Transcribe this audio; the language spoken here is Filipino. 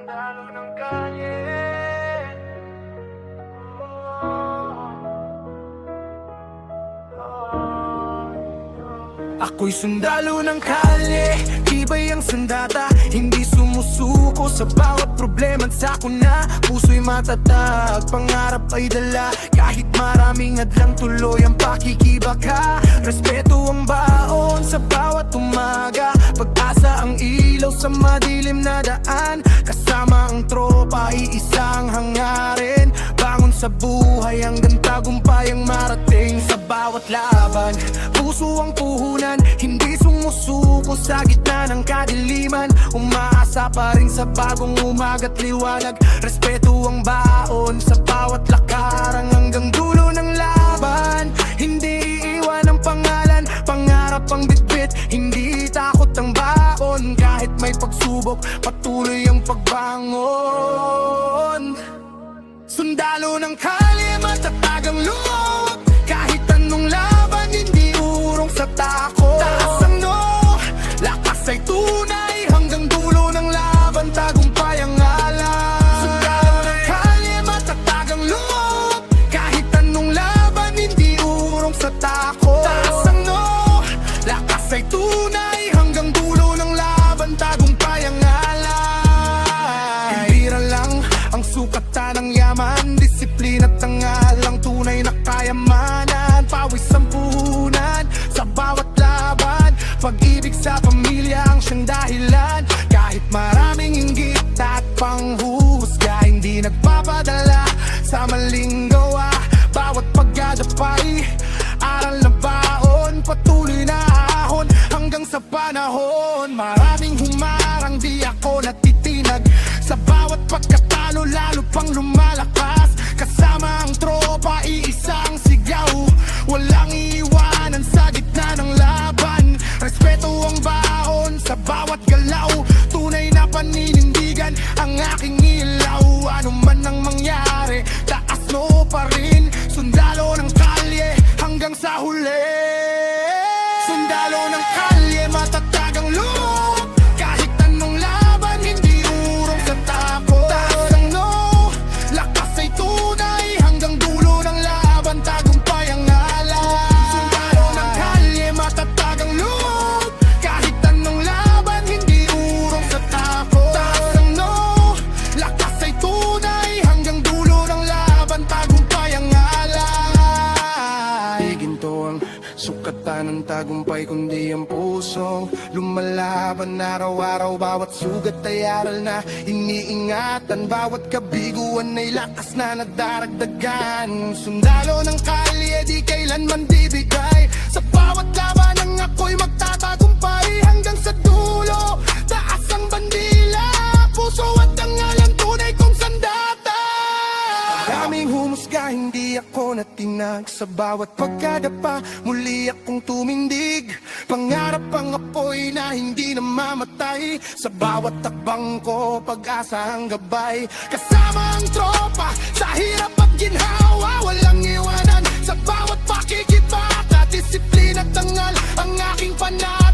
sundalo ng kalye. Ako'y sundalo ng kalye, tibay ang sandata, hindi sumusuko sa bawat problema at sako na. Puso'y matatag, pangarap ay dala, kahit maraming hadlang tuloy ang pakikibaka. Respeto ang baon sa bawat umaga, pag-asa ang ilaw sa madilim na daan. Kasama ang tropa, iisang hangarin, bangon sa buhay hanggang tagumpay ang marating. Sa bawat laban, puso ang puhunan, hindi sumusuko sa gitna ng kadiliman. Umaasa pa rin sa bagong umaga't liwanag. Respeto ang baon sa bawat lakaran hanggang dulo ng laban. Hindi iiwan ang pangalan, pangarap ang bitbit, hindi takot ang baon. Kahit may pagsubok, patuloy ang pagbangon. Sundalo ng kalye, matatag ang loob, kahit anong laban, hindi urong sa takot. Taas ang no, lakas ay tunay, hanggang dulo ng laban, tagumpay ang alam. Sundalo ng kalye, matatag ang loob, kahit anong laban, hindi urong sa takot. Taas ang no, lakas ay tunay, hanggang dulo ng laban, tagumpay ang alay. Bira lang ang sukatan ng yaman, disiplina at tangal ang tunay na kayamanan. Pawis ang puhunan sa bawat laban, pag-ibig sa pamilya ang siyang dahilan. Kahit maraming inggit at panghuhusga, hindi nagpapadala sa maling gawa. Bawat pagdadapay, aral na baon, patuloy na ahon hanggang sa panahon. Maraming humarang, di ako natitinag, sa bawat pagkatalo lalo pang lumalakas. Kasama ang tropa, iisang sigaw, walang iiwanan sa gitna ng laban. Respeto ang baon sa bawat galaw, tunay na paninindigan ang aking ilaw. Ano man ang mangyari, taas no pa rin, sundalo ng kalye hanggang sa huli. Sundalo ng kalye, matatag ang loob, kahit anong laban, hindi urong sa takot. Taas ang no, lakas ay tunay, hanggang dulo ng laban, tagumpay ang alam. Sundalo ng kalye, matatag ang loob, kahit anong laban, hindi urong sa takot. Taas ang no, lakas ay tunay, hanggang dulo ng laban, tagumpay ang alay. Ginto ang sukatan ng tagumpay, kundi ang pusong lumalaban araw-araw. Bawat sugat ay aral na iniingatan, bawat kabiguan ay lakas na nadaragdagan. Sundalo ng kalye, di kailanman bibigay, sa bawat laban ang ako'y magtatagumpay hanggang sa dulo. Taas ang bandila, puso at dangalan, tunay kong sandata. Maraming humusga, hindi ako natinag, sa bawat pagkadapa, muli akong tumindig. Pangarap ang apoy na hindi namamatay, sa bawat takbang ko, pag-asa ang gabay. Kasama ang tropa, sa hirap at ginhawa, walang iwanan sa bawat pakikibaka. Disiplina at tangal ang aking panahon.